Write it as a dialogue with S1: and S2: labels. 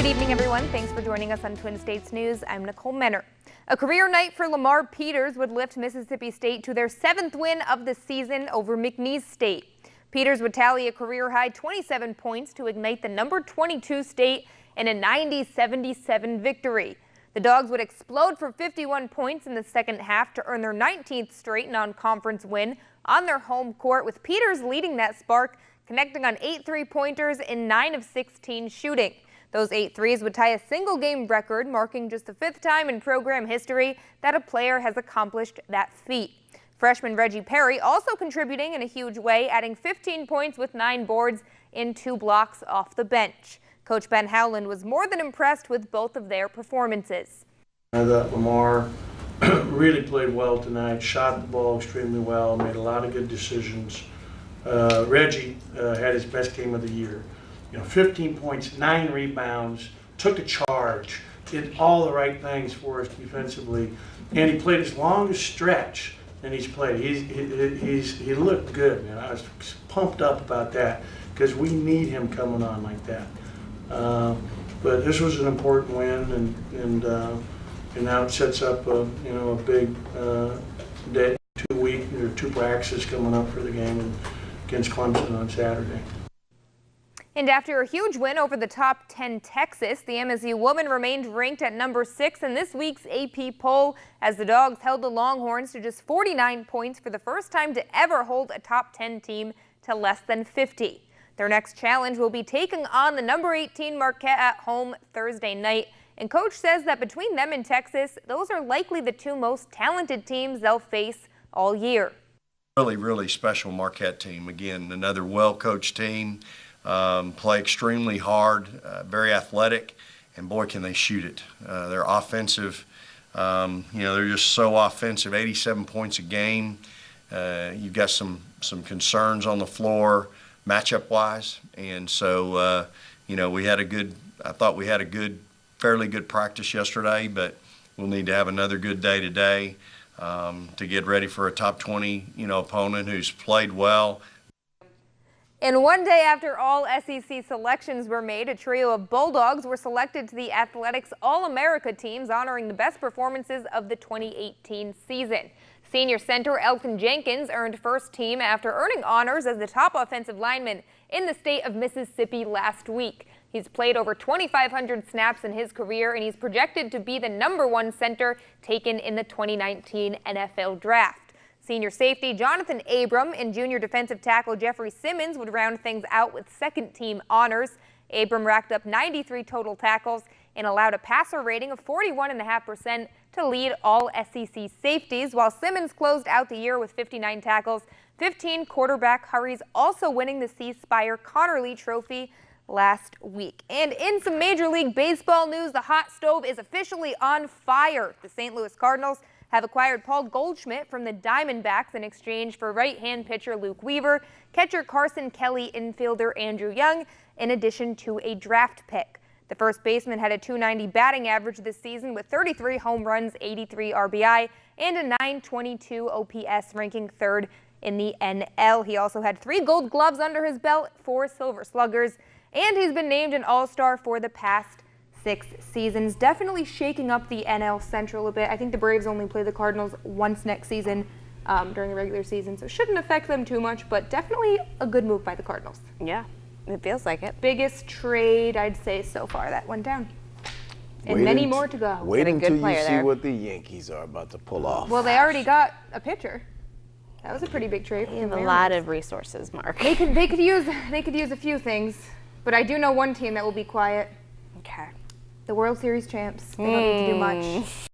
S1: evening, everyone. Thanks for joining us on Twin States News. I'm Nicole Menner. A career night for Lamar Peters would lift Mississippi State to their 7th win of the season over McNeese State. Peters would tally a career-high 27 points to ignite the number 22 State in a 90-77 victory. The Dogs would explode for 51 points in the second half to earn their 19th straight non-conference win on their home court, with Peters leading that spark, connecting on 8 three-pointers in 9 of 16 shooting. Those 8 threes would tie a single-game record, marking just the 5th time in program history that a player has accomplished that feat. Freshman Reggie Perry also contributing in a huge way, adding 15 points with 9 boards in 2 blocks off the bench. Coach Ben Howland was more than impressed with both of their performances.
S2: I thought Lamar really played well tonight, shot the ball extremely well, made a lot of good decisions. Reggie had his best game of the year. 15 points, 9 rebounds, took a charge, did all the right things for us defensively, and he played his longest stretch than he's played. He looked good, man. I was pumped up about that because we need him coming on like that. But this was an important win, and now it sets up a big day, 2 week or 2 practices coming up for the game against Clemson on Saturday.
S1: And after a huge win over the top 10 Texas, the MSU women remained ranked at number 6 in this week's AP poll as the Dogs held the Longhorns to just 49 points for the first time to ever hold a top 10 team to less than 50. Their next challenge will be taking on the number 18 Marquette at home Thursday night. And Coach says that between them and Texas, those are likely the 2 most talented teams they'll face all year.
S3: Really special Marquette team. Again, another well-coached team. Play extremely hard, very athletic, and boy, can they shoot it. They're offensive. They're just so offensive. 87 points a game. You've got some concerns on the floor, matchup-wise, and so we had I thought we had a fairly good practice yesterday, but we'll need to have another good day today to get ready for a top 20 opponent who's played well.
S1: And one day after all SEC selections were made, a trio of Bulldogs were selected to the Athletics All-America teams, honoring the best performances of the 2018 season. Senior center Elton Jenkins earned first team after earning honors as the top offensive lineman in the state of Mississippi last week. He's played over 2,500 snaps in his career, and he's projected to be the #1 center taken in the 2019 NFL Draft. Senior safety Jonathan Abram and junior defensive tackle Jeffrey Simmons would round things out with second-team honors. Abram racked up 93 total tackles and allowed a passer rating of 41.5% to lead all SEC safeties, while Simmons closed out the year with 59 tackles, 15 quarterback hurries, also winning the C. Spire Connerly Trophy last week. And in some Major League Baseball news, the hot stove is officially on fire. The St. Louis Cardinals have acquired Paul Goldschmidt from the Diamondbacks in exchange for right-hand pitcher Luke Weaver, catcher Carson Kelly, infielder Andrew Young, in addition to a draft pick. The first baseman had a .290 batting average this season with 33 home runs, 83 RBI, and a .922 OPS, ranking 3rd in the NL. He also had 3 Gold Gloves under his belt, 4 Silver Sluggers, and he's been named an All-Star for the past 6 seasons. Definitely shaking up the NL Central a bit. I think the Braves only play the Cardinals once next season during the regular season, so it shouldn't affect them too much, but definitely a good move by the Cardinals.
S4: Yeah, it feels like it.
S1: Biggest trade, I'd say, so far that went down. And many more to go.
S5: Wait until you see what the Yankees are about to pull off.
S1: Well, they already got a pitcher. That was a pretty big trade.
S4: They have a lot of resources, Mark.
S1: They could use a few things, but I do know one team that will be quiet.
S4: Okay.
S1: The World Series champs. They don't need to do much.